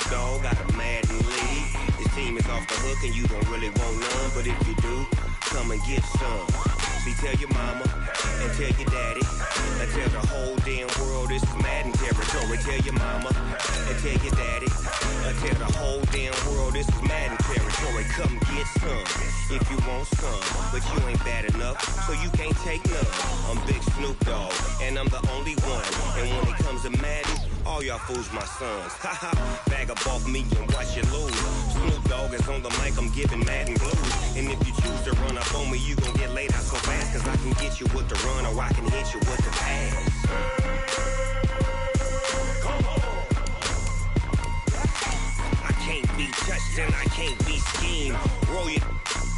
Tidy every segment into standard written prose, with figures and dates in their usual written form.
Dogg got a Madden league. His team is off the hook and you don't really want none, but if you do, come and get some. See, tell your mama and tell your daddy and tell the whole damn world this is Madden territory. Tell your mama and tell your daddy and tell the whole damn world this is Madden territory. Come get some if you want some, but you ain't bad enough, so you can't take none. I'm Big Snoop Dogg, and I'm the only one. And when it comes to Madden, all y'all fools my sons. Haha, bag up off me and watch you lose. Snoop Dogg is on the mic, I'm giving Madden blues. And if you choose to run up on me, you gon' get laid out so fast, cause I can get you with the run or I can hit you with the pass. Come on. I can't be touched and I can't be schemed. Roll it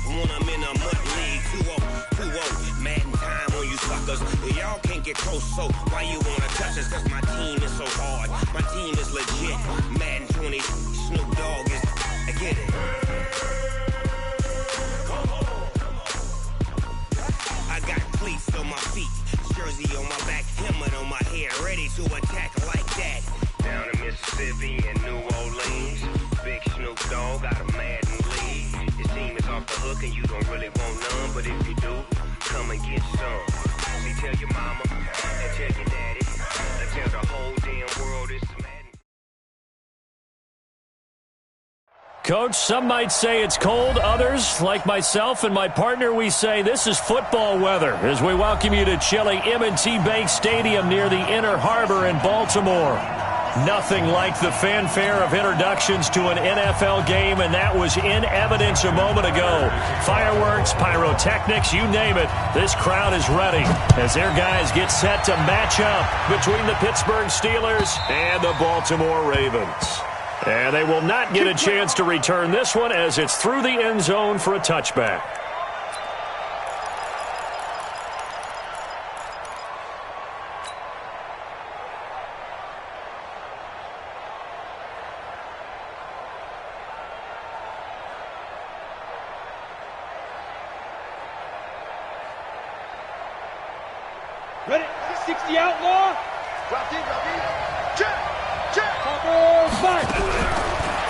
when I'm in a mud league. 2-0, Madden time on you suckers. Y'all can't get close, so why you wanna touch us? Cause my team is so hard, my team is legit. Madden 20, Snoop Dogg is, I get it. Come on. I got cleats on my feet, jersey on my back, helmet on my head, ready to attack like that. Down in Mississippi and New Orleans, Big Snoop Dogg got a Madden league. His team is off the hook and you don't really want none, but if you do, come and get some. See, tell your mama and tell your daddy and tell the whole damn world it's Madden. Coach, some might say it's cold. Others, like myself and my partner, we say this is football weather as we welcome you to chilly M&T Bank Stadium near the Inner Harbor in Baltimore. Nothing like the fanfare of introductions to an NFL game, and that was in evidence a moment ago. Fireworks, pyrotechnics, you name it. This crowd is ready as their guys get set to match up between the Pittsburgh Steelers and the Baltimore Ravens. And they will not get a chance to return this one as it's through the end zone for a touchback. Ready? 60 outlaw. Drop in. Check.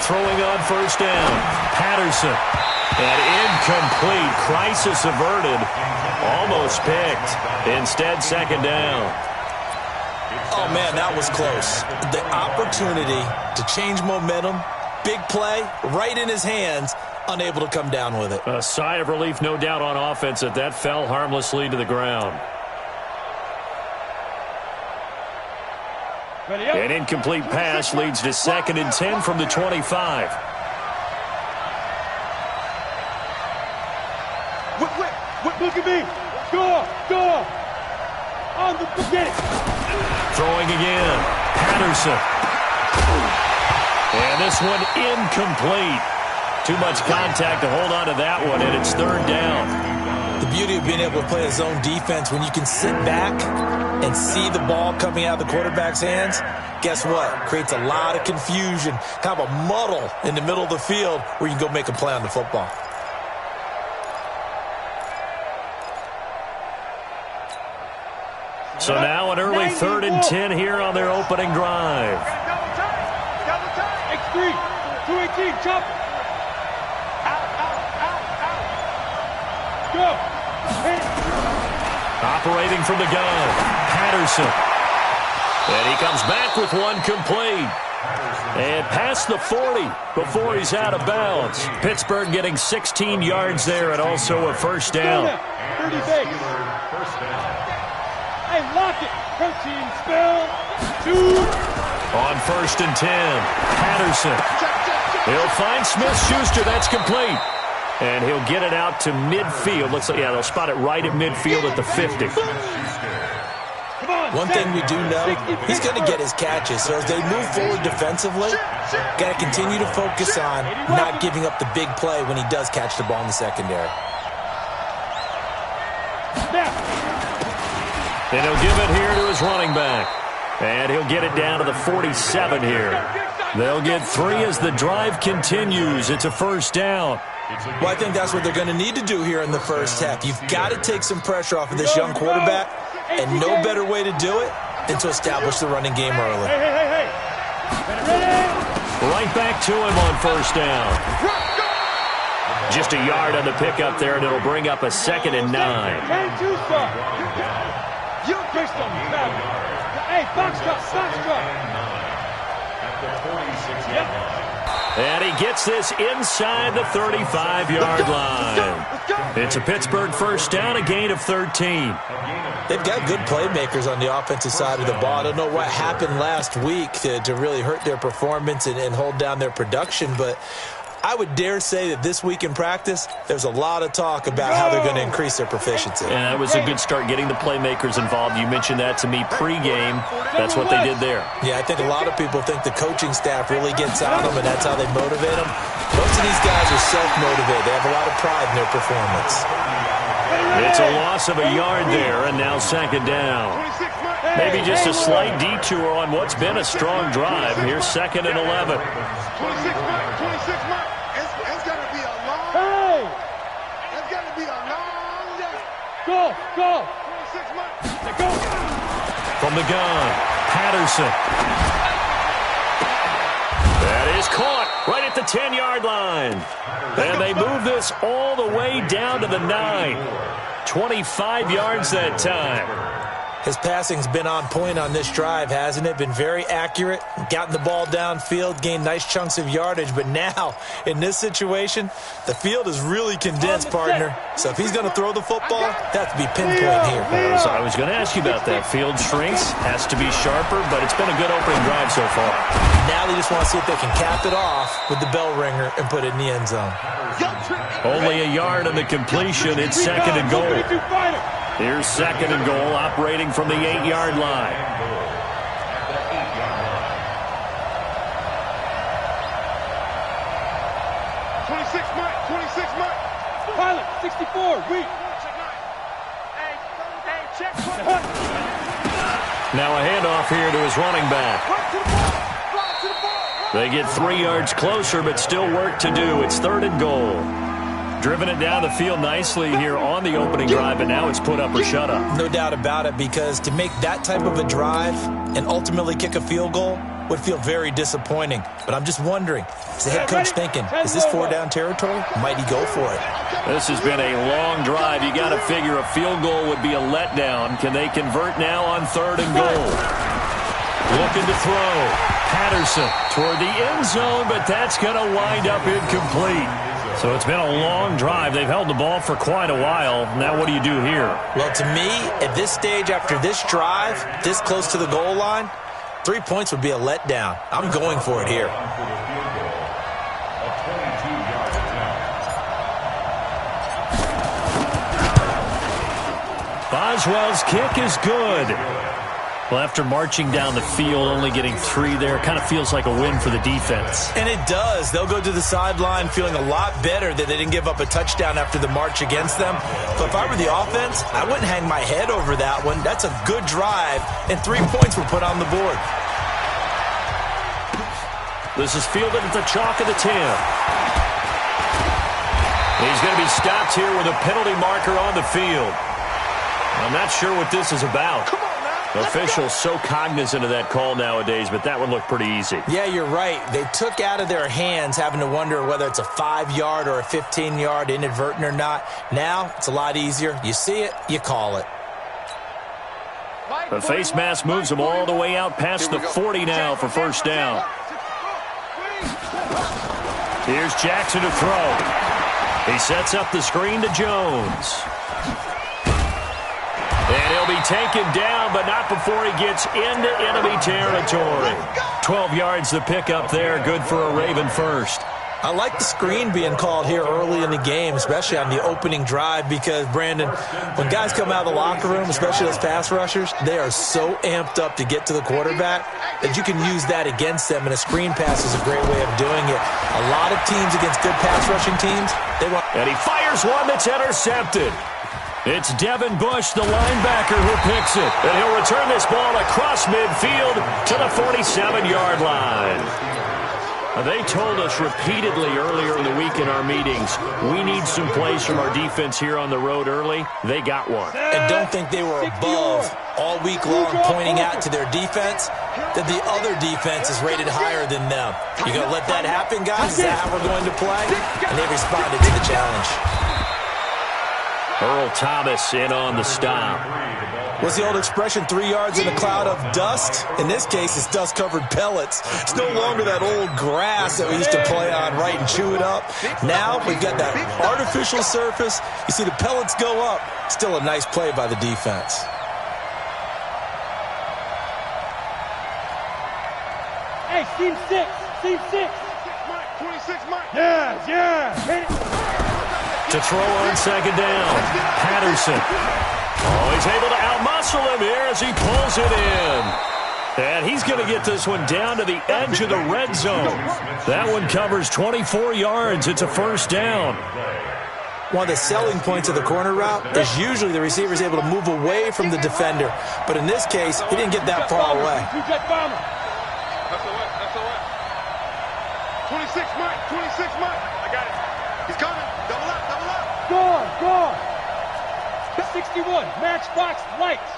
Throwing on first down. Patterson. And incomplete. Crisis averted. Almost picked. Instead, second down. Oh, man, that was close. The opportunity to change momentum, big play, right in his hands, unable to come down with it. A sigh of relief, no doubt, on offense that fell harmlessly to the ground. An incomplete pass leads to 2nd and 10 from the 25. Look at me. Go. On the beginning. Throwing again. Patterson. And this one incomplete. Too much contact to hold on to that one, and it's 3rd down. The beauty of being able to play a zone defense, when you can sit back and see the ball coming out of the quarterback's hands, guess what? Creates a lot of confusion, kind of a muddle in the middle of the field where you can go make a play on the football. So now an early 3rd and 10 here on their opening drive. X3, 218, chop. Go. Operating from the gun, Patterson. And he comes back with one complete. And past the 40 before he's out of bounds. Pittsburgh getting 16 yards there and also a first down. 30 base. Hey, lock it. Protein spell. 2. On 1st and 10, Patterson. He'll find Smith-Schuster. That's complete. And he'll get it out to midfield. Looks like, they'll spot it right at midfield at the 50. One thing we do know, he's going to get his catches. So as they move forward defensively, got to continue to focus on not giving up the big play when he does catch the ball in the secondary. And he'll give it here to his running back. And he'll get it down to the 47 here. They'll get 3 as the drive continues. It's a first down. Well, I think that's what they're going to need to do here in the first half. You've got to take some pressure off of this young quarterback, and no better way to do it than to establish the running game early. Hey. Right right back to him on first down. Just a yard on the pickup there, and it'll bring up a 2nd and 9. Hey, box cut. And he gets this inside the 35-yard line. It's a Pittsburgh first down, a gain of 13. They've got good playmakers on the offensive side of the ball. I don't know what happened last week to really hurt their performance and hold down their production, but I would dare say that this week in practice, there's a lot of talk about how they're going to increase their proficiency. And that was a good start, getting the playmakers involved. You mentioned that to me pregame. That's what they did there. Yeah, I think a lot of people think the coaching staff really gets on them, and that's how they motivate them. Most of these guys are self-motivated. They have a lot of pride in their performance. It's a loss of a yard there, and now 2nd down. Maybe just a slight detour on what's been a strong drive. Here's 2nd and 11. 26 mark. It's going to be a long Hey! It's going to be a long day. Go! 26 mark. Go! From the gun, Patterson. That is caught right at the 10-yard line. And they move this all the way down to the 9. 25 yards that time. His passing's been on point on this drive, hasn't it? Been very accurate, gotten the ball downfield, gained nice chunks of yardage. But now, in this situation, the field is really condensed, partner. So if he's going to throw the football, that has to be pinpoint here. I was going to ask you about that. Field shrinks, has to be sharper, but it's been a good opening drive so far. Now they just want to see if they can cap it off with the bell ringer and put it in the end zone. Only a yard on the completion. It's 2nd and goal. Here's 2nd and goal, operating from the 8-yard line. Pilot, 64, read. Now a handoff here to his running back. They get 3 yards closer, but still work to do. It's 3rd and goal. Driven it down the field nicely here on the opening drive, and now it's put up or shut up. No doubt about it, because to make that type of a drive and ultimately kick a field goal would feel very disappointing. But I'm just wondering, is the head coach thinking, is this 4-down territory? Might he go for it? This has been a long drive. You got to figure a field goal would be a letdown. Can they convert now on 3rd and goal? Looking to throw. Patterson toward the end zone, but that's going to wind up incomplete. So it's been a long drive. They've held the ball for quite a while. Now what do you do here? Well, to me, at this stage after this drive, this close to the goal line, 3 points would be a letdown. I'm going for it here. Boswell's kick is good. Well, after marching down the field, only getting 3 there, kind of feels like a win for the defense. And it does. They'll go to the sideline feeling a lot better that they didn't give up a touchdown after the march against them. But if I were the offense, I wouldn't hang my head over that one. That's a good drive, and 3 points were put on the board. This is fielded at the chalk of the 10. He's going to be stopped here with a penalty marker on the field. I'm not sure what this is about. Officials so cognizant of that call nowadays, but that one looked pretty easy. Yeah, you're right. They took out of their hands having to wonder whether it's a 5-yard or a 15-yard inadvertent or not. Now, it's a lot easier. You see it, you call it. The face mask moves them all the way out past the 40 now for first down. Here's Jackson to throw. He sets up the screen to Jones. And he'll be taken down, but not before he gets into enemy territory. 12 yards the pickup there, good for a Raven first. I like the screen being called here early in the game, especially on the opening drive, because, Brandon, when guys come out of the locker room, especially those pass rushers, they are so amped up to get to the quarterback that you can use that against them, and a screen pass is a great way of doing it. A lot of teams against good pass rushing teams, they want... And he fires one that's intercepted. It's Devin Bush, the linebacker, who picks it. And he'll return this ball across midfield to the 47-yard line. They told us repeatedly earlier in the week in our meetings, we need some plays from our defense here on the road early. They got one. And don't think they were above all week long pointing out to their defense that the other defense is rated higher than them. You going to let that happen, guys? Is that how we're going to play? And they responded to the challenge. Earl Thomas in on the stop. What's the old expression, 3 yards in a cloud of dust? In this case, it's dust-covered pellets. It's no longer that old grass that we used to play on, right, and chew it up. Now we've got that artificial surface. You see the pellets go up. Still a nice play by the defense. Hey, team 6. Team 6. 26, Mike. Yeah. Hit it. To throw on second down. Patterson. Oh, he's able to outmuscle him here as he pulls it in. And he's going to get this one down to the edge of the red zone. That one covers 24 yards. It's a first down. One of the selling points of the corner route is usually the receiver is able to move away from the defender. But in this case, he didn't get that far away. That's all right. 26, Mike. 26, Mike. I got it. He's coming. Double up. Gone. 61. Matchbox lights.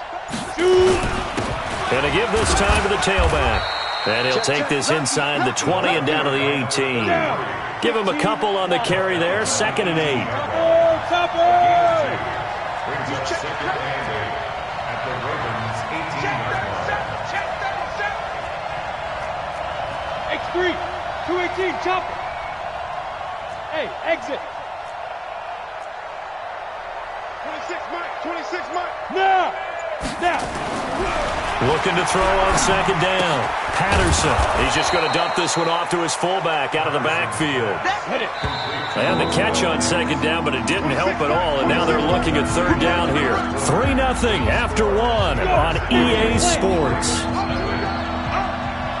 Shoot. Gonna give this time to the tailback. And he'll take this inside the 20 and down to the 18. Give him a couple on the carry there. 2nd and 8. X3. 218. Chopper. Hey, exit. 26, Mike. Now. Looking to throw on second down. Patterson. He's just going to dump this one off to his fullback out of the backfield. Hit it. They had the catch on second down, but it didn't help at all, and now they're looking at third down here. 3-0 after 1 on EA Sports.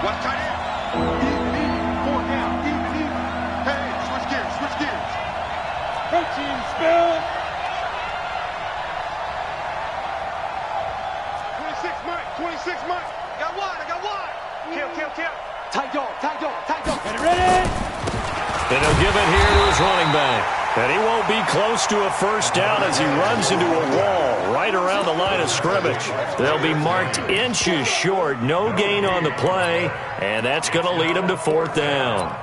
Watch tight end. 4 down. Hey, switch gears. Protein spill. 26, Mike. I got one. Kill. Tight dog. Get it ready. And he'll give it here to his running back. And he won't be close to a first down as he runs into a wall right around the line of scrimmage. They'll be marked inches short. No gain on the play. And that's going to lead him to 4th down.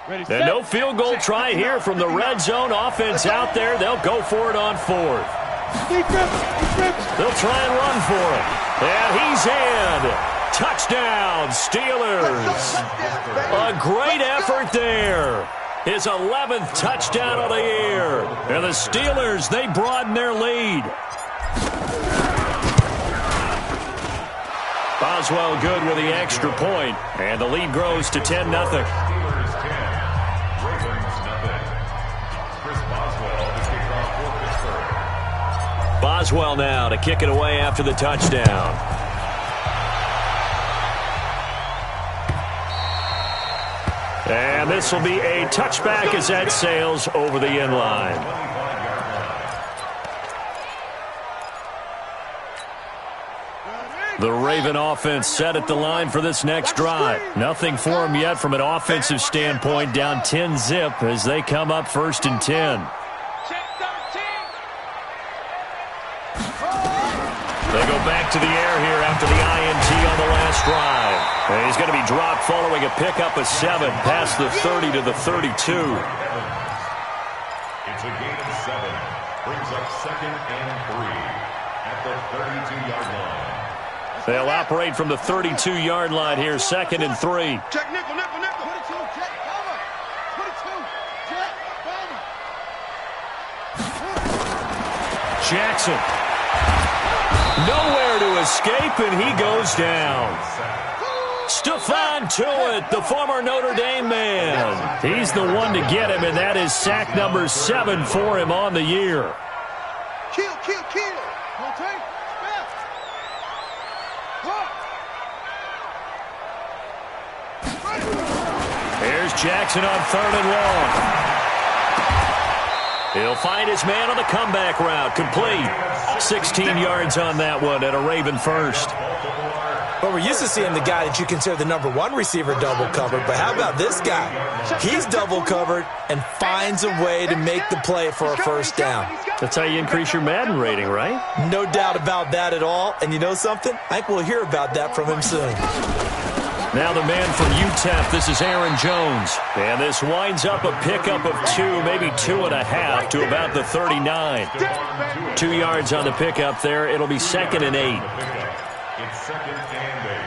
Ready, And no field goal try here from the red zone. Offense out there. They'll go for it on 4th. They'll try and run for it. And he's in. Touchdown, Steelers. A great effort there. His 11th touchdown of the year. And the Steelers, they broaden their lead. Boswell good with the extra point. And the lead grows to 10-0. Boswell now to kick it away after the touchdown. And this will be a touchback as that sails over the end line. The Raven offense set at the line for this next drive. Nothing for them yet from an offensive standpoint, down 10-0 as they come up 1st and 10. They go back to the air here after the INT on the last drive. And he's going to be dropped following a pickup of 7 past the 30 to the 32. It's a gain of 7. Brings up 2nd and 3 at the 32-yard line. They'll operate from the 32-yard line here, 2nd and 3. Check nickel. 22, check, cover. 22, check, cover. Jackson. Nowhere to escape, and he goes down. Stephon Tuitt, the former Notre Dame man. He's the one to get him, and that is sack number 7 for him on the year. Kill. Okay? Here's Jackson on 3rd and long. He'll find his man on the comeback route. Complete. 16 yards on that one and a Raven first. Well, we're used to seeing the guy that you consider the number 1 receiver double covered, but how about this guy? He's double covered and finds a way to make the play for a first down. That's how you increase your Madden rating, right? No doubt about that at all. And you know something? I think we'll hear about that from him soon. Now the man from UTEP, this is Aaron Jones. And this winds up a pickup of 2, maybe 2.5 to about the 39. 2 yards on the pickup there. It'll be 2nd and 8. It's 2nd and 8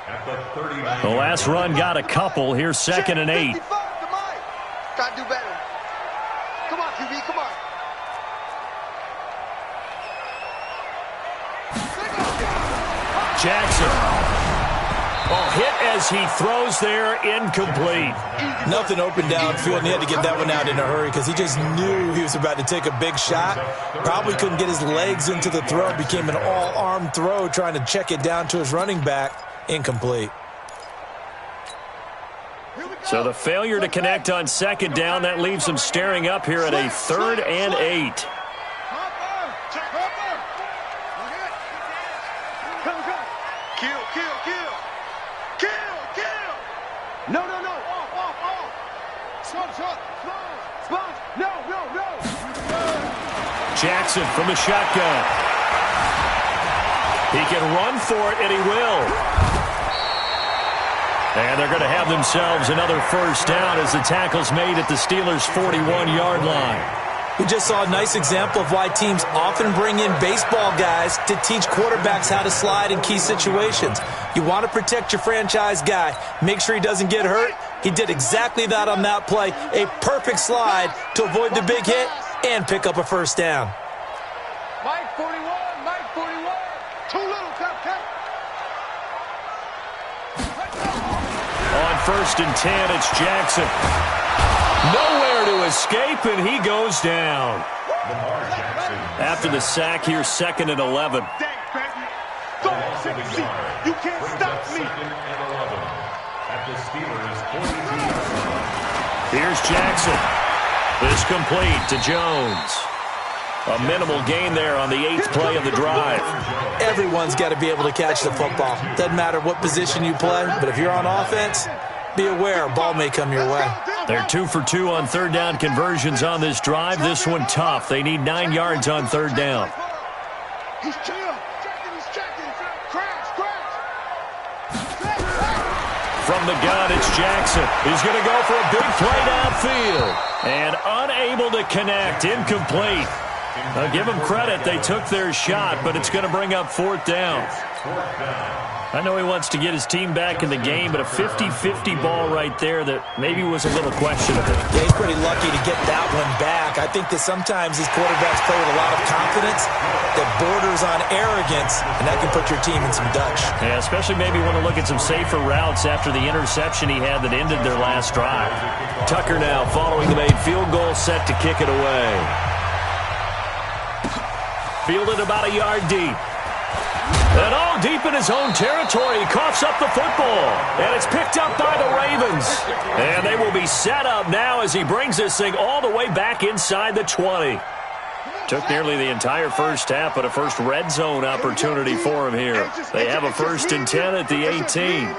at the 39. The last run got a couple. Here's 2nd and 8. Gotta do better. Come on, QB, come on. Jackson. Oh, hit as he throws there, incomplete. Nothing open downfield, and he had to get that one out in a hurry because he just knew he was about to take a big shot. Probably couldn't get his legs into the throw. Became an all-arm throw trying to check it down to his running back. Incomplete. So the failure to connect on 2nd down, that leaves him staring up here at a 3rd and 8. No. Spot. No. Jackson from the shotgun. He can run for it, and he will. And they're going to have themselves another first down as the tackle's made at the Steelers' 41-yard line. We just saw a nice example of why teams often bring in baseball guys to teach quarterbacks how to slide in key situations. You want to protect your franchise guy. Make sure he doesn't get hurt. He did exactly that on that play. A perfect slide to avoid the big hit and pick up a first down. Mike 41. Too little, cupcake. On 1st and 10, it's Jackson. Nowhere to escape, and he goes down. After the sack, here's 2nd and 11. You can't stop me. Here's Jackson. This complete to Jones. A minimal gain there on the 8th play of the drive. Everyone's got to be able to catch the football. Doesn't matter what position you play, but if you're on offense, be aware a ball may come your way. They're 2 for 2 on 3rd down conversions on this drive. This one tough. They need 9 yards on 3rd down. He's chill. He's checking. Crash. From the gun, it's Jackson. He's going to go for a big play downfield. And unable to connect. Incomplete. I'll give them credit. They took their shot, but it's going to bring up 4th down. I know he wants to get his team back in the game, but a 50-50 ball right there that maybe was a little questionable. Yeah, he's pretty lucky to get that one back. I think that sometimes these quarterbacks play with a lot of confidence that borders on arrogance, and that can put your team in some Dutch. Yeah, especially maybe want to look at some safer routes after the interception he had that ended their last drive. Tucker now following the made field goal, set to kick it away. Fielded about a yard deep. And all deep in his own territory, he coughs up the football. And it's picked up by the Ravens. And they will be set up now as he brings this thing all the way back inside the 20. Took nearly the entire first half, but a first red zone opportunity for him here. They have a 1st and 10 at the 18.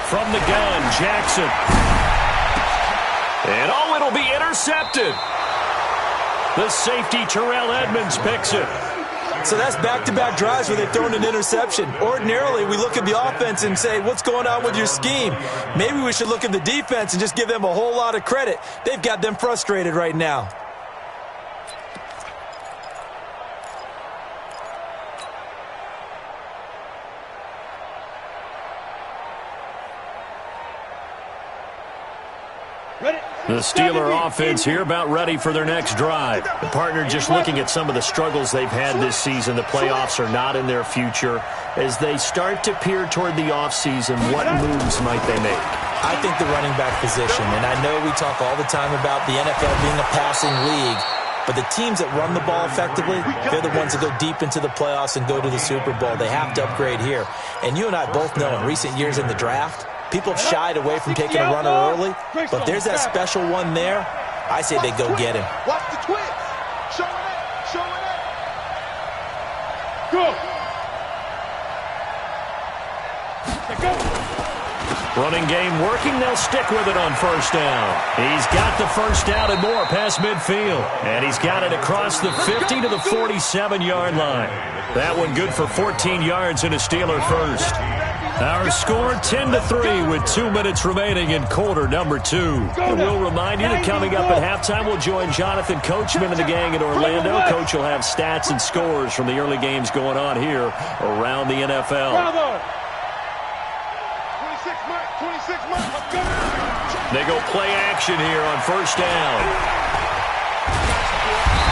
From the gun, Jackson. And it'll be intercepted. The safety, Terrell Edmonds, picks it. So that's back-to-back drives where they've thrown an interception. Ordinarily, we look at the offense and say, what's going on with your scheme? Maybe we should look at the defense and just give them a whole lot of credit. They've got them frustrated right now. The Steeler offense here about ready for their next drive. The partner just looking at some of the struggles they've had this season. The playoffs are not in their future. As they start to peer toward the offseason, what moves might they make? I think the running back position, and I know we talk all the time about the NFL being a passing league, but the teams that run the ball effectively, they're the ones that go deep into the playoffs and go to the Super Bowl. They have to upgrade here. And you and I both know in recent years in the draft, people have shied away from taking a runner early, but there's that special one there. I say they go get him. Watch the twist. Show it up. Show it up. Go. Go. Running game working. They'll stick with it on first down. He's got the first down and more past midfield. And he's got it across the 50 to the 47-yard line. That one good for 14 yards and a Steeler first. Our score 10-3 with 2 minutes remaining in quarter number 2. And we'll remind you that coming up at halftime, we'll join Jonathan Coachman and the gang in Orlando. Coach will have stats and scores from the early games going on here around the NFL. 26 Mike. Let's go. They go play action here on first down.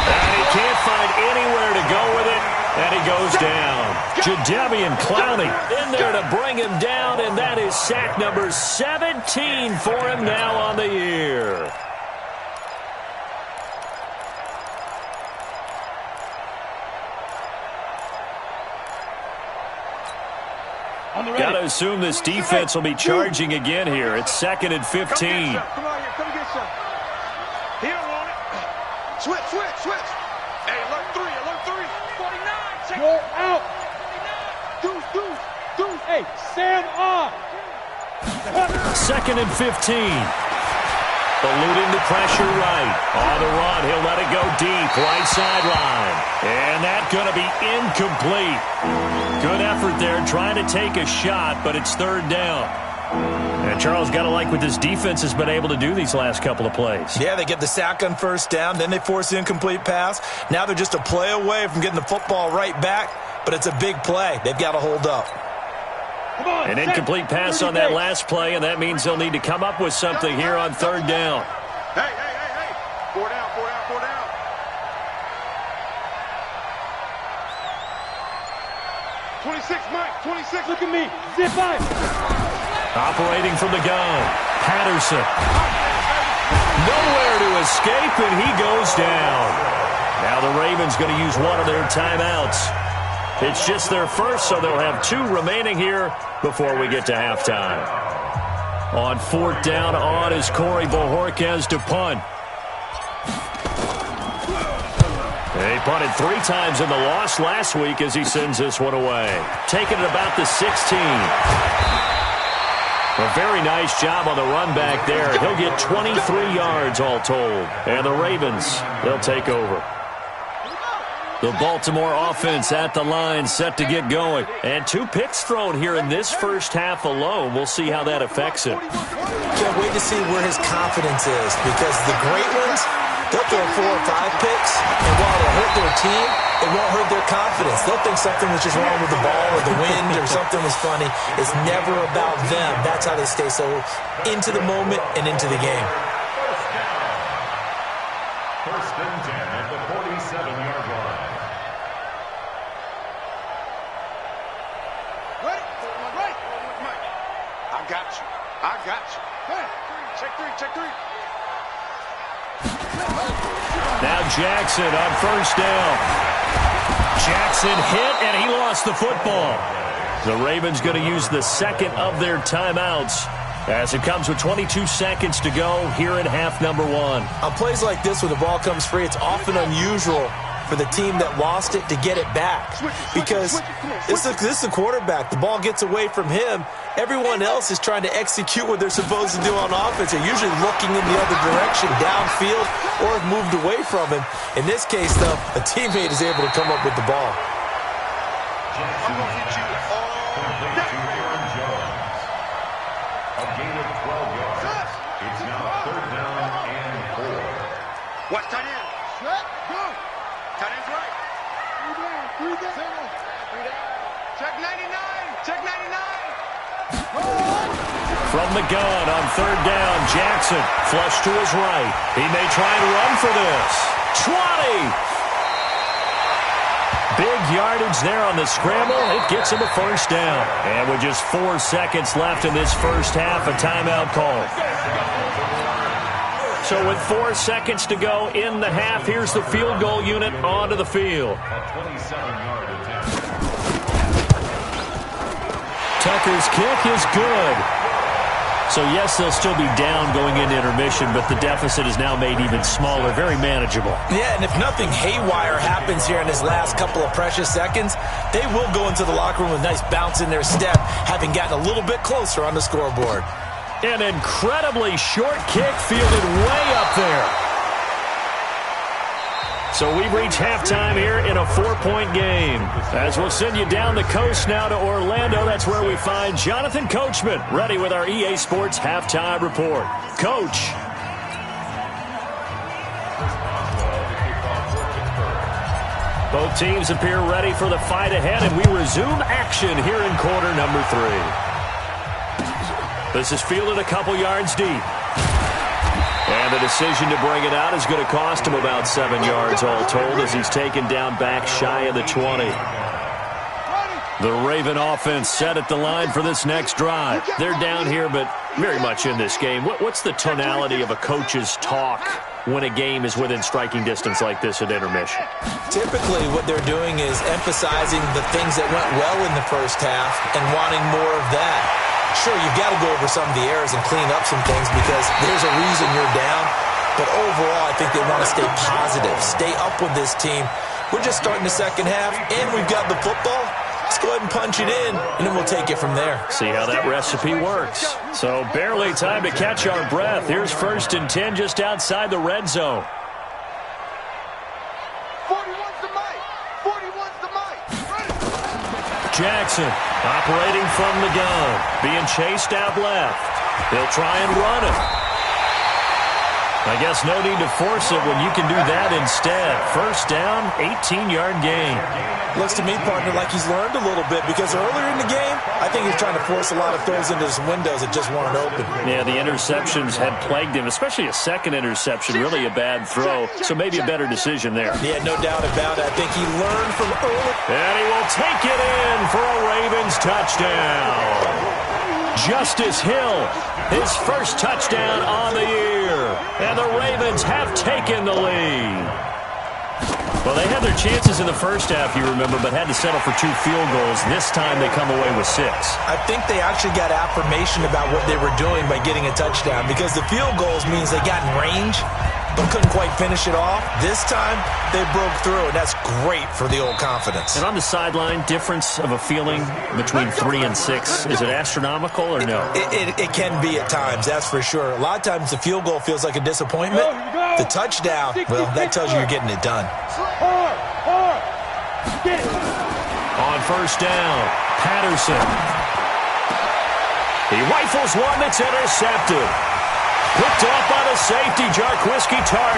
And he can't find anywhere to go with it. And he goes down. Jadeveon Clowney in there to bring him down, and that is sack number 17 for him now on the year. Got to assume this defense will be charging again here. It's 2nd and 15. Come on here. Come get some. He don't want it. Switch. Hey, alert 3. 49. Go out. Deuce. Hey, stand on. 2nd and 15. Eluding the pressure right. On the run, he'll let it go deep. Right sideline. And that's going to be incomplete. Good effort there trying to take a shot, but it's 3rd down. And Charles, got to like what this defense has been able to do these last couple of plays. Yeah, they get the sack on first down, then they force the incomplete pass. Now they're just a play away from getting the football right back, but it's a big play. They've got to hold up. An incomplete pass on that last play, and that means they'll need to come up with something here on 3rd down. Hey. 4 down. 26 Mike. 26. Look at me. Zip by. Operating from the gun. Patterson. Nowhere to escape, and he goes down. Now the Ravens going to use one of their timeouts. It's just their first, so they'll have 2 remaining here before we get to halftime. On 4th down, on is Corey Bojorquez to punt. They punted 3 times in the loss last week as he sends this one away. Taking it about the 16. A very nice job on the run back there. He'll get 23 yards all told. And the Ravens, they'll take over. The Baltimore offense at the line, set to get going. And 2 picks thrown here in this first half alone. We'll see how that affects him. Can't wait to see where his confidence is, because the great ones, they'll throw 4 or 5 picks, and while it'll hurt their team, it won't hurt their confidence. They'll think something was just wrong with the ball or the wind or something was funny. It's never about them. That's how they stay so into the moment and into the game. First and 10 at the 47-yard line. Right. I got you. Hey, check three. Now Jackson on first down. Jackson hit, and he lost the football. The Ravens going to use the 2nd of their timeouts as it comes with 22 seconds to go here in half number 1. On plays like this, when the ball comes free, it's often unusual for the team that lost it to get it back, because this is a quarterback. The ball gets away from him. Everyone else is trying to execute what they're supposed to do on offense. They're usually looking in the other direction, downfield, or have moved away from him. In this case, though, a teammate is able to come up with the ball. I'm going to hit you all day. A gain of 12 yards. It's now 3rd down and 4. Watch tight end. Go. Tight end's right. 3 down. Check 99. from the gun on third down. Jackson flush to his right. He may try and run for this. 20! Big yardage there on the scramble. It gets him a first down. And with just 4 seconds left in this first half, a timeout call. So with 4 seconds to go in the half, here's the field goal unit onto the field. Tucker's kick is good. So, yes, they'll still be down going into intermission, but the deficit is now made even smaller, very manageable. Yeah, and if nothing haywire happens here in this last couple of precious seconds, they will go into the locker room with a nice bounce in their step, having gotten a little bit closer on the scoreboard. An incredibly short kick fielded way up there. So we've reached halftime here in a 4-point game. As we'll send you down the coast now to Orlando, that's where we find Jonathan Coachman, ready with our EA Sports Halftime Report. Coach. Both teams appear ready for the fight ahead, and we resume action here in quarter number 3. This is fielded a couple yards deep. And the decision to bring it out is going to cost him about 7 yards all told as he's taken down back shy of the 20. The Raven offense set at the line for this next drive. They're down here, but very much in this game. What's the tonality of a coach's talk when a game is within striking distance like this at intermission? Typically, what they're doing is emphasizing the things that went well in the first half and wanting more of that. Sure, you've got to go over some of the errors and clean up some things because there's a reason you're down. But overall, I think they want to stay positive, stay up with this team. We're just starting the second half, and we've got the football. Let's go ahead and punch it in, and then we'll take it from there. See how that recipe works. So barely time to catch our breath. Here's 1st and 10 just outside the red zone. 41's the mic. 41's the mic. Jackson operating from the gun, being chased out left. They'll try and run it. I guess no need to force it when you can do that instead. First down, 18-yard gain. Looks to me, partner, like he's learned a little bit because earlier in the game, I think he's trying to force a lot of throws into some windows that just weren't open. Yeah, the interceptions had plagued him, especially a second interception, really a bad throw, so maybe a better decision there. Yeah, no doubt about it. I think he learned from early. And he will take it in for a Ravens touchdown. Justice Hill, his first touchdown on the year. And the Ravens have taken the lead. Well, they had their chances in the first half, you remember, but had to settle for 2 field goals. This time they come away with 6. I think they actually got affirmation about what they were doing by getting a touchdown because the field goals means they got in range but couldn't quite finish it off. This time, they broke through, and that's great for the old confidence. And on the sideline, difference of a feeling between 3 and 6, is it astronomical or no? It can be at times, that's for sure. A lot of times the field goal feels like a disappointment. The touchdown, well, that tells you you're getting it done. On first down, Patterson. He rifles one that's intercepted. Picked off by the safety, Jarquiski Tart.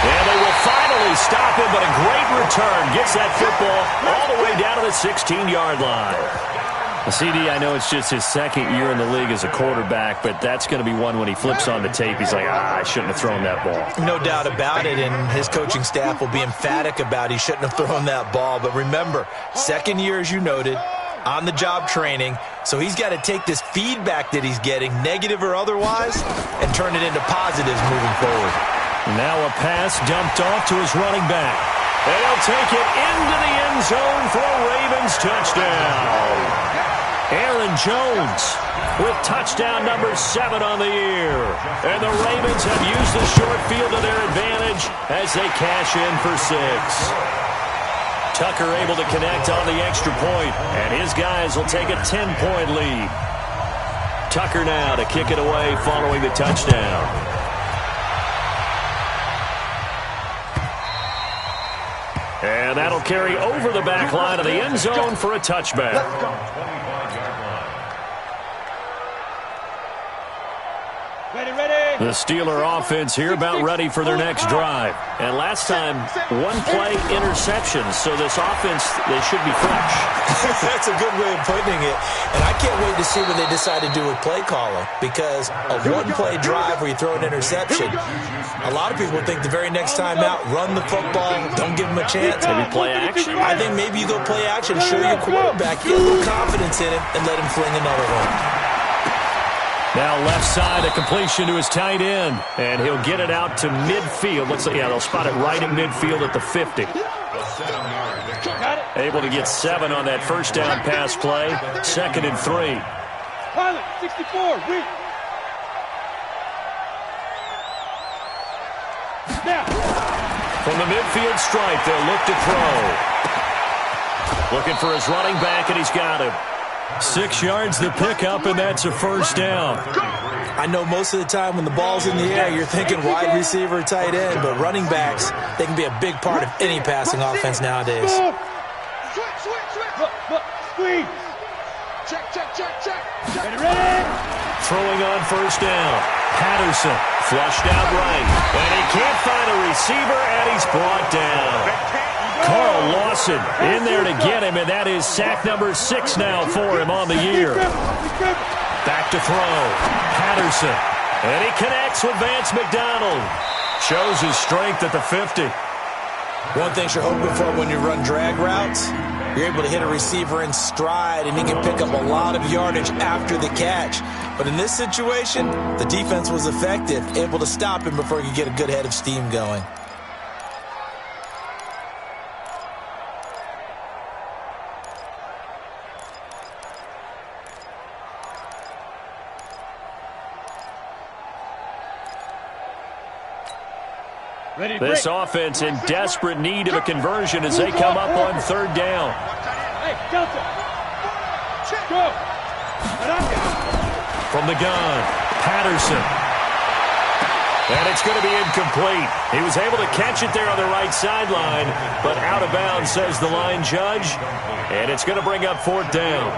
And they will finally stop him, but a great return. Gets that football all the way down to the 16-yard line. CD, I know it's just his second year in the league as a quarterback, but that's going to be one when he flips on the tape. He's like, I shouldn't have thrown that ball. No doubt about it, and his coaching staff will be emphatic about he shouldn't have thrown that ball. But remember, second year, as you noted, on-the-job training, so he's got to take this feedback that he's getting, negative or otherwise, and turn it into positives moving forward. Now a pass dumped off to his running back. And he'll take it into the end zone for a Ravens touchdown. Aaron Jones with touchdown number 7 on the year. And the Ravens have used the short field to their advantage as they cash in for 6. Tucker able to connect on the extra point, and his guys will take a 10-point lead. Tucker now to kick it away following the touchdown. And that'll carry over the back line of the end zone for a touchback. The Steeler offense here about ready for their next drive. And last time, one-play interceptions. So this offense, they should be fresh. That's a good way of putting it. And I can't wait to see what they decide to do with play calling. Because a one-play drive where you throw an interception, a lot of people think the very next time out, run the football, don't give them a chance. Maybe play action? I think maybe you go play action, show your quarterback, get a little confidence in him, and let him fling another one. Now left side, a completion to his tight end. And he'll get it out to midfield. Looks like, yeah, they'll spot it right at midfield at the 50. Able to get 7 on that first down pass play. 2nd and 3. Pilot, 64, read. Now. From the midfield stripe, they'll look to throw. Looking for his running back, and he's got him. 6 yards the pickup, and that's a first down. I know most of the time when the ball's in the air, you're thinking wide receiver, tight end, but running backs, they can be a big part of any passing offense nowadays. Squeeze. Check. Ready. Throwing on first down. Patterson flushed out right, and he can't find a receiver, and he's brought down. Carl Lawson in there to get him, and that is sack number 6 now for him on the year. Back to throw. Patterson. And he connects with Vance McDonald. Shows his strength at the 50. One thing you're hoping for when you run drag routes, you're able to hit a receiver in stride, and he can pick up a lot of yardage after the catch. But in this situation, the defense was effective, able to stop him before he could get a good head of steam going. This offense in desperate need of a conversion as they come up on 3rd down. Hey, Delta. Go. From the gun, Patterson. And it's going to be incomplete. He was able to catch it there on the right sideline, but out of bounds, says the line judge. And it's going to bring up 4th down.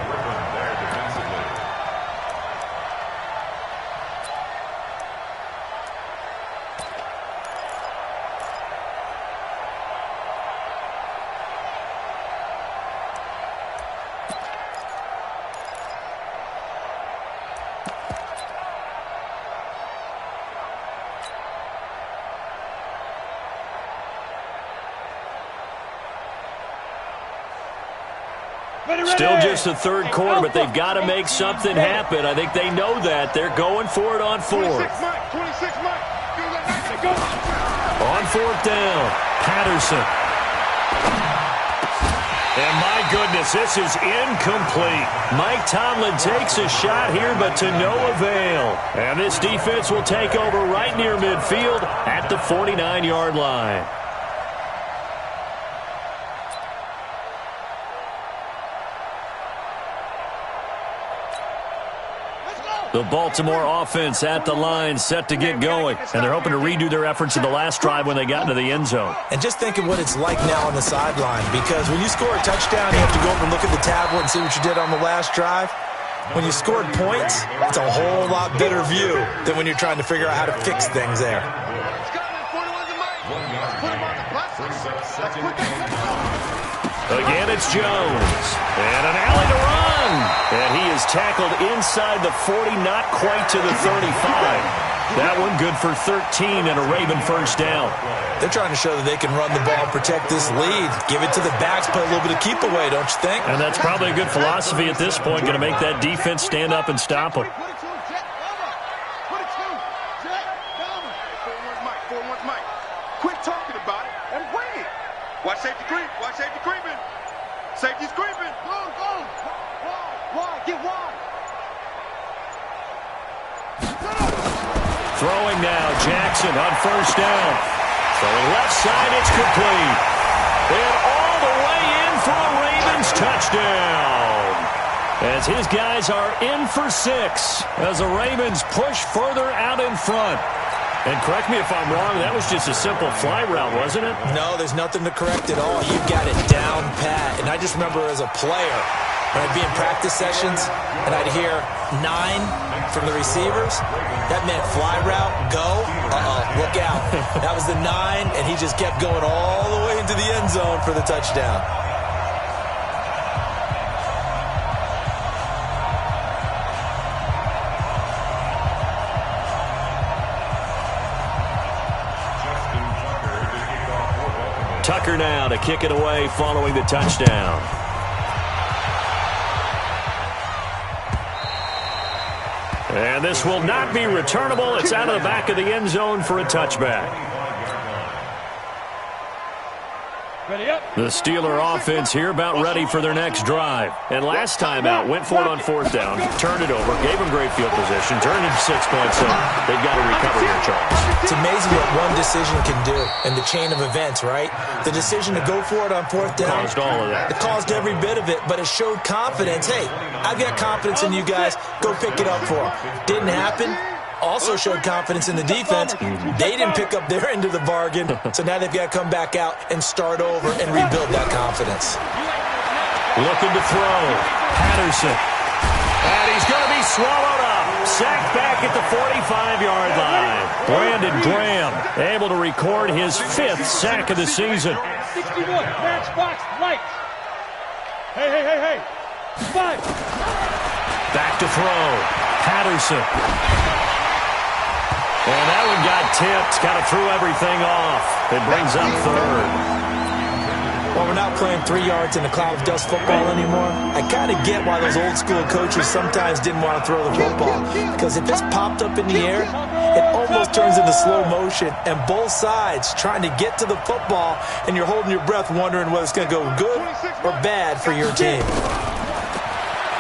Still just the 3rd quarter, but they've got to make something happen. I think they know that. They're going for it on 4th. On 4th down, Patterson. And my goodness, this is incomplete. Mike Tomlin takes a shot here, but to no avail. And this defense will take over right near midfield at the 49-yard line. The Baltimore offense at the line, set to get going. And they're hoping to redo their efforts in the last drive when they got into the end zone. And just think of what it's like now on the sideline. Because when you score a touchdown, you have to go over and look at the tablet and see what you did on the last drive. When you scored points, it's a whole lot better view than when you're trying to figure out how to fix things there. Again, it's Jones. And an alley to run. And he is tackled inside the 40, not quite to the 35. That one good for 13 and a Raven first down. They're trying to show that they can run the ball and protect this lead. Give it to the backs, play a little bit of keep away, don't you think? And that's probably a good philosophy at this point, going to make that defense stand up and stop them. Quit talking about it and bring it. Watch safety creep. Watch safety creeping. Safety's creeping. Go. Wide. Get wide. Throwing now, Jackson on first down. Throwing left side, it's complete. And all the way in for a Ravens touchdown. As his guys are in for 6 as the Ravens push further out in front. And correct me if I'm wrong, that was just a simple fly route, wasn't it? No, there's nothing to correct at all. You've got it down pat. And I just remember as a player, when I'd be in practice sessions and I'd hear 9 from the receivers, that meant fly route, go, look out. That was the 9, and he just kept going all the way into the end zone for the touchdown. Tucker now to kick it away following the touchdown. And this will not be returnable. It's out of the back of the end zone for a touchback. The Steeler offense here about ready for their next drive. And last time out, went for it on 4th down, turned it over, gave them great field position, turned it 6 points in. They've got to recover here, Charles. It's amazing what one decision can do in the chain of events, right? The decision to go for it on 4th down. Caused all of that. It caused every bit of it, but it showed confidence. Hey, I've got confidence in you guys. Go pick it up for them. Didn't happen. Also showed confidence in the defense. They didn't pick up their end of the bargain, so now they've got to come back out and start over and rebuild that confidence. Looking to throw. Patterson. And he's going to be swallowed up. Sacked back at the 45-yard line. Brandon Graham able to record his 5th sack of the season. 61, matchbox lights. Hey. 5. Back to throw. Patterson. And that one got tipped. Kind of threw everything off. It brings up 3rd. Well, we're not playing 3 yards in a cloud of dust football anymore. I kind of get why those old school coaches sometimes didn't want to throw the football. Because if it's popped up in the air, it almost turns into slow motion. And both sides trying to get to the football, and you're holding your breath wondering whether it's going to go good or bad for your team.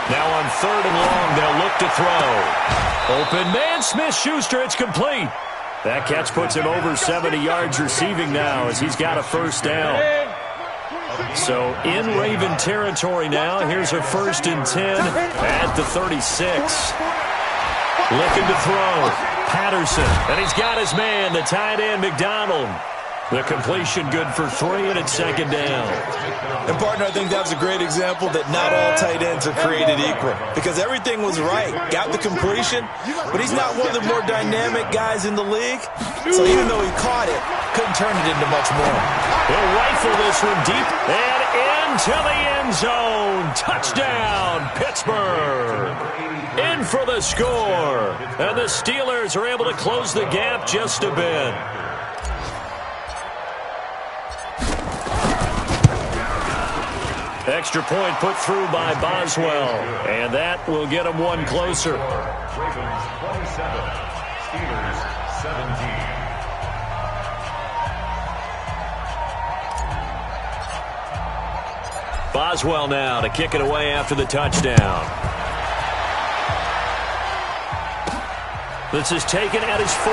Now on 3rd and long, they'll look to throw. Open man, Smith-Schuster, it's complete. That catch puts him over 70 yards receiving now as he's got a 1st down. So in Raven territory now, here's a 1st and 10 at the 36. Looking to throw. Patterson, and he's got his man, the tight end, McDonald. The completion good for 3, and it's 2nd down. And, partner, I think that was a great example that not all tight ends are created equal. Because everything was right. Got the completion, but he's not one of the more dynamic guys in the league. So even though he caught it, couldn't turn it into much more. He'll rifle this one deep and into the end zone. Touchdown, Pittsburgh. In for the score. And the Steelers are able to close the gap just a bit. Extra point put through by Boswell, and that will get them one closer. Ravens 27, Steelers 17. Boswell now to kick it away after the touchdown. This is taken at his 4.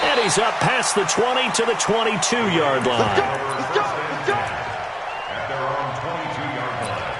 And he's up past the 20 to the 22-yard line. At their own 22-yard line.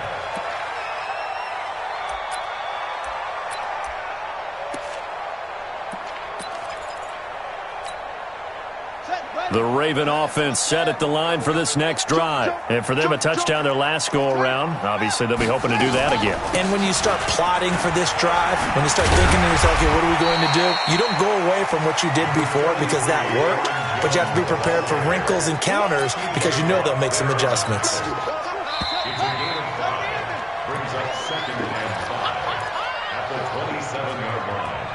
The Raven offense set at the line for this next drive. And for them, a touchdown their last go-around. Obviously, they'll be hoping to do that again. And when you start plotting for this drive, when you start thinking to yourself, okay, what are we going to do? You don't go away from what you did before because that worked, but you have to be prepared for wrinkles and counters because you know they'll make some adjustments. It's a gain of 5. Brings up 2nd and 5 at the 27-yard line.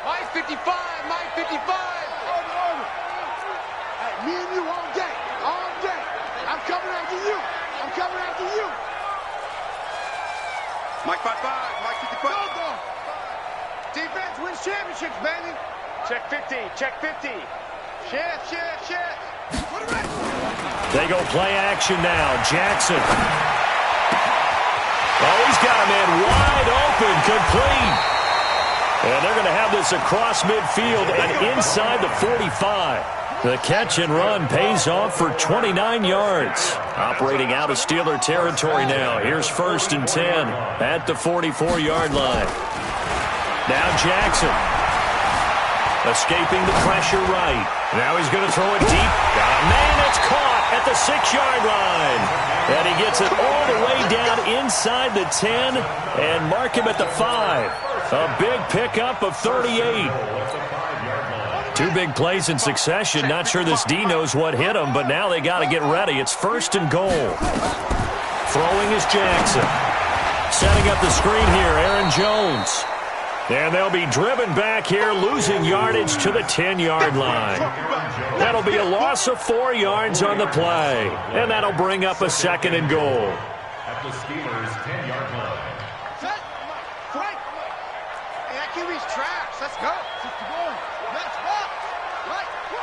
Mike 55, Mike 55. Me and you all day, all day. I'm coming after you. I'm coming after you. Mike 55, Mike 55. Defense wins championships, baby. Check 50, check 50. Shift. Put it right. They go play action now. Jackson. Oh, he's got a man wide open, complete. And they're going to have this across midfield and inside the 45. The catch and run pays off for 29 yards. Operating out of Steeler territory now. Here's 1st and 10 at the 44-yard line. Now Jackson. Escaping the pressure right. Now he's going to throw it deep. Got a man, it's caught. at the 6-yard line. And he gets it all the way down inside the 10 and mark him at the 5. A big pickup of 38. 2 big plays in succession. Not sure this D knows what hit him, but now they got to get ready. It's 1st and goal. Throwing is Jackson. Setting up the screen here, Aaron Jones. And they'll be driven back here, losing yardage to the 10-yard line. That'll be a loss of 4 yards on the play. And that'll bring up a 2nd and goal. At the Steelers' 10-yard line. Set. Frank. Hey, that QB's trash. Let's go. Let's go. Right. Go.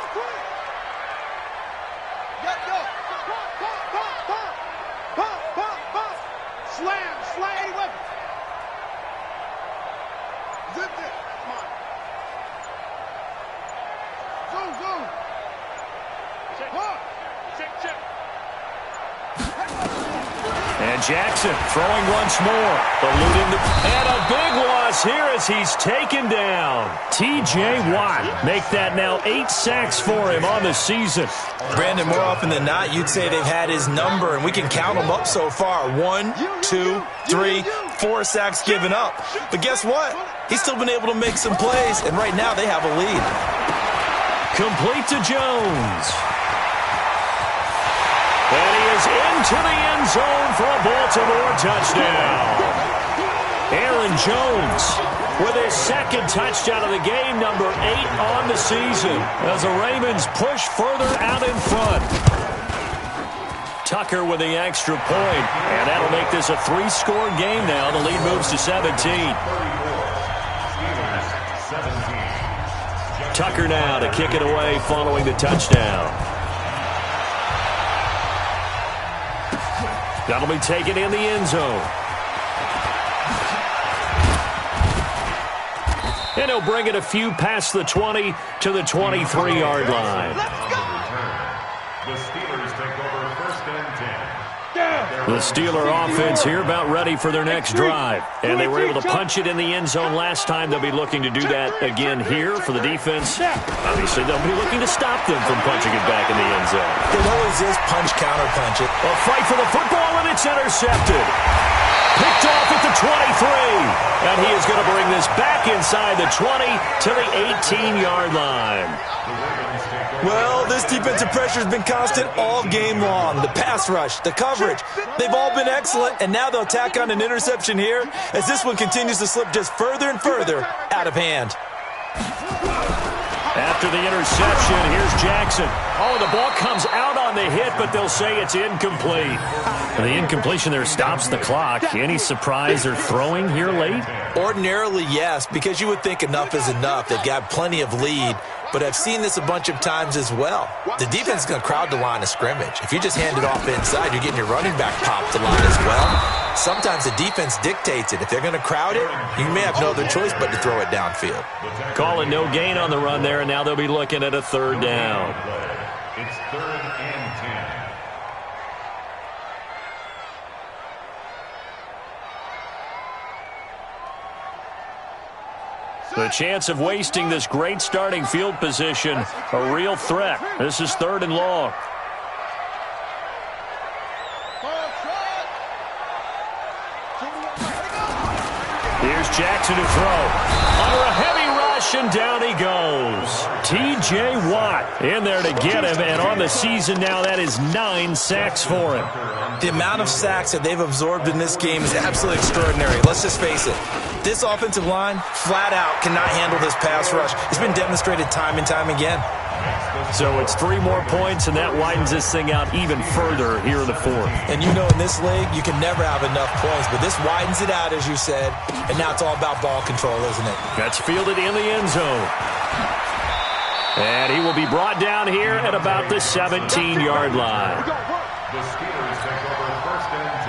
Pump. Slam. Any weapon. Zip it. Come on. Zoom. Check. And Jackson throwing once more. And a big loss here as he's taken down. T.J. Watt make that now 8 sacks for him on the season. Brandon, more often than not, you'd say they've had his number, and we can count them up so far. 1, 2, 3, 4 sacks given up. But guess what? He's still been able to make some plays, and right now they have a lead. Complete to Jones. And he is into the end zone for a Baltimore touchdown. Aaron Jones with his 2nd touchdown of the game, number 8 on the season, as the Ravens push further out in front. Tucker with the extra point, and that'll make this a 3-score game now. The lead moves to 17. Tucker now to kick it away following the touchdown. That'll be taken in the end zone. And he'll bring it a few past the 20 to the 23-yard line. The Steelers take over 1st and 10. The Steeler offense here about ready for their next drive. And they were able to punch it in the end zone last time. They'll be looking to do that again here for the defense. Obviously, they'll be looking to stop them from punching it back in the end zone. It always is punch, counter, punch it. A fight for the football, and it's intercepted. Picked off at the 23. And he is going to bring this back inside the 20 to the 18-yard line. Well, this defensive pressure has been constant all game long. The pass rush, the coverage, they've all been excellent, and now they'll tack on an interception here as this one continues to slip just further and further out of hand. After the interception, here's Jackson. Oh, the ball comes out on the hit, but they'll say it's incomplete. And the incompletion there stops the clock. Any surprise they're throwing here late? Ordinarily, yes, because you would think enough is enough. They've got plenty of lead, but I've seen this a bunch of times as well. The defense is going to crowd the line of scrimmage. If you just hand it off inside, you're getting your running back popped to line as well. Sometimes the defense dictates it. If they're going to crowd it, you may have no other choice but to throw it downfield. Calling no gain on the run there, and now they'll be looking at a 3rd down. It's 3rd and 10. The chance of wasting this great starting field position, a real threat. This is 3rd and long. Here's Jackson to throw. Under a heavy rush, and down he goes. T.J. Watt in there to get him, and on the season now, that is 9 sacks for him. The amount of sacks that they've absorbed in this game is absolutely extraordinary. Let's just face it. This offensive line, flat out, cannot handle this pass rush. It's been demonstrated time and time again. So it's 3 more points, and that widens this thing out even further here in the 4th. And you know in this league, you can never have enough points, but this widens it out, as you said, and now it's all about ball control, isn't it? That's fielded in the end zone. And he will be brought down here at about the 17-yard line. The Steelers take over 1st and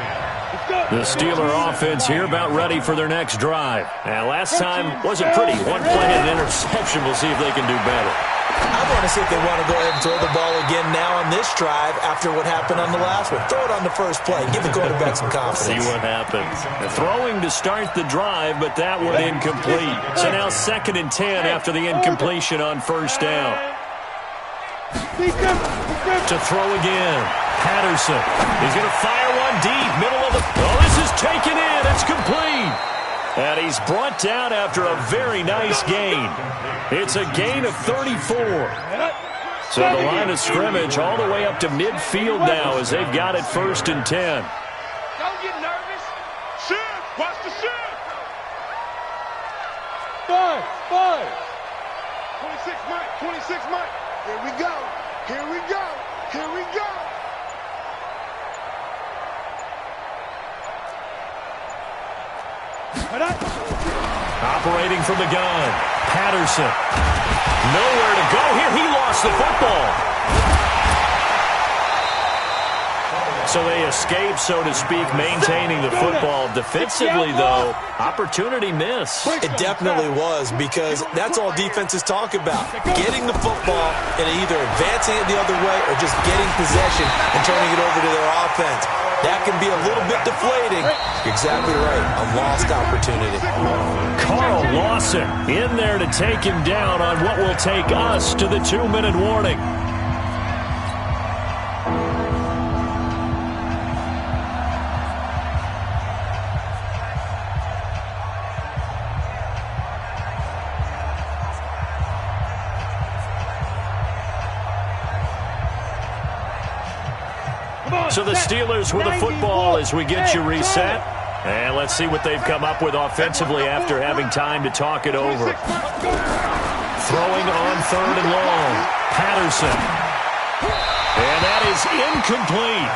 10. The Steeler offense here about ready for their next drive. And last time wasn't pretty. 1 play and an interception. We'll see if they can do better. I want to see if they want to go ahead and throw the ball again now on this drive after what happened on the last one. Throw it on the first play. Give the quarterback some confidence. See what happens. Throwing to start the drive, but that one incomplete. So now 2nd and 10 after the incompletion on 1st down. To throw again. Patterson. He's going to fire one deep. Middle of the... Oh, this is taken in. It's complete. And he's brought down after a very nice gain. It's a gain of 34. So the line of scrimmage all the way up to midfield now as they've got it 1st and 10. Don't get nervous. Shift. Watch the shift. 5. 26 Mike. 26 Mike. Here we go. Here we go. Here we go. Operating from the gun. Patterson. Nowhere to go here. He lost the football. So they escape, so to speak, maintaining the football. Defensively, though, opportunity miss. It definitely was, because that's all defenses talk about. Getting the football and either advancing it the other way or just getting possession and turning it over to their offense. That can be a little bit deflating. You're exactly right. A lost opportunity. Carl Lawson in there to take him down on what will take us to the 2-minute warning. So the Steelers with the football as we get you reset. And let's see what they've come up with offensively after having time to talk it over. Throwing on 3rd and long. Patterson. And that is incomplete.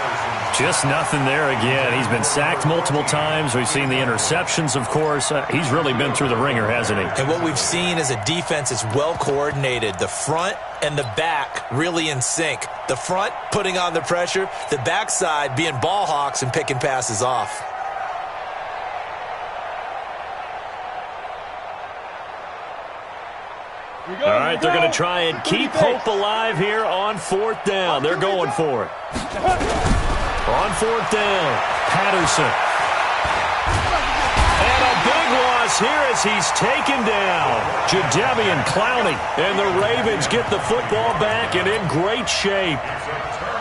Just nothing there again. He's been sacked multiple times. We've seen the interceptions, of course. He's really been through the ringer, hasn't he? And what we've seen is a defense that's well coordinated. The front and the back really in sync. The front putting on the pressure. The backside being ball hawks and picking passes off. All right, they're going to try and keep hope alive here on 4th down. They're going for it. On 4th down, Patterson. And a big loss here as he's taken down. Jadeveon Clowney. And the Ravens get the football back and in great shape.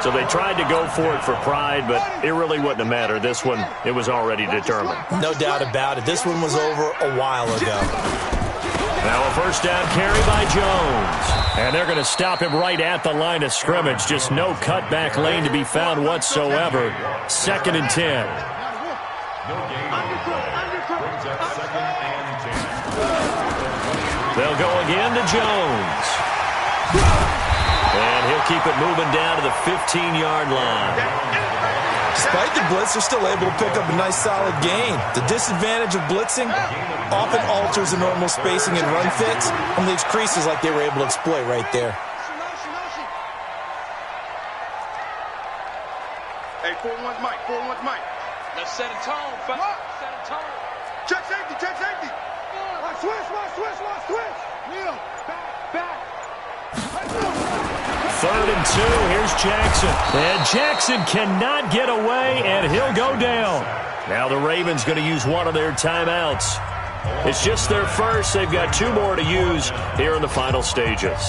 So they tried to go for it for pride, but it really wouldn't have mattered. This one, it was already determined. No doubt about it. This one was over a while ago. Now a 1st down carry by Jones. And they're going to stop him right at the line of scrimmage. Just no cutback lane to be found whatsoever. 2nd and 10. They'll go again to Jones. And he'll keep it moving down to the 15-yard line. Despite the blitz, they're still able to pick up a nice solid gain. The disadvantage of blitzing often alters the normal spacing and run fits and leaves creases like they were able to exploit right there. Hey, 4-1 Mike, 4-1 Mike. Let's set a tone, fella. Set a tone. Check safety, check safety. Switch. Neil, back. 3rd and 2. Here's Jackson. And Jackson cannot get away, and he'll go down. Now the Ravens going to use one of their timeouts. It's just their first. They've got 2 more to use here in the final stages.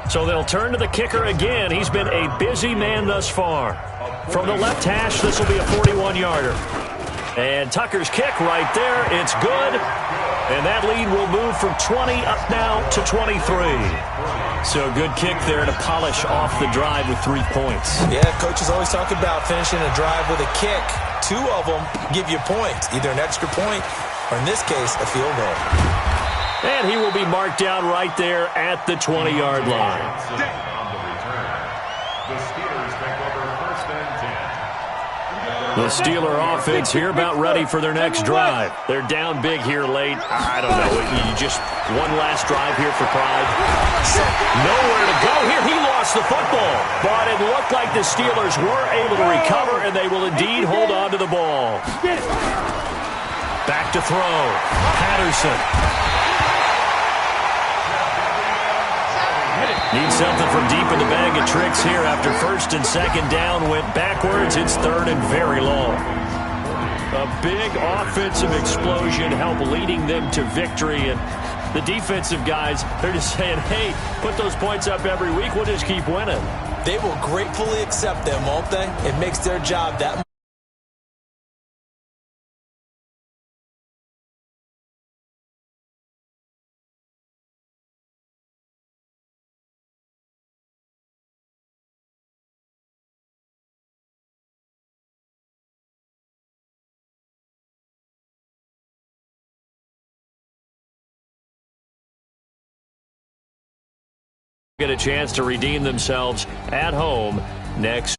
So they'll turn to the kicker again. He's been a busy man thus far. From the left hash, this will be a 41-yarder. And Tucker's kick right there. It's good. And that lead will move from 20 up now to 23. So a good kick there to polish off the drive with 3 points. Yeah, coaches always talk about finishing a drive with a kick. 2 of them give you points, either an extra point or, in this case, a field goal. And he will be marked down right there at the 20-yard line. The Steeler offense here about ready for their next drive. They're down big here late. I don't know. You just one last drive here for pride. Nowhere to go here. He lost the football. But it looked like the Steelers were able to recover, and they will indeed hold on to the ball. Back to throw. Patterson. Needs something from deep in the bag of tricks here after 1st and 2nd down went backwards. It's 3rd and very long. A big offensive explosion helped leading them to victory. And the defensive guys, they're just saying, hey, put those points up every week. We'll just keep winning. They will gratefully accept them, won't they? It makes their job that much. Get a chance to redeem themselves at home next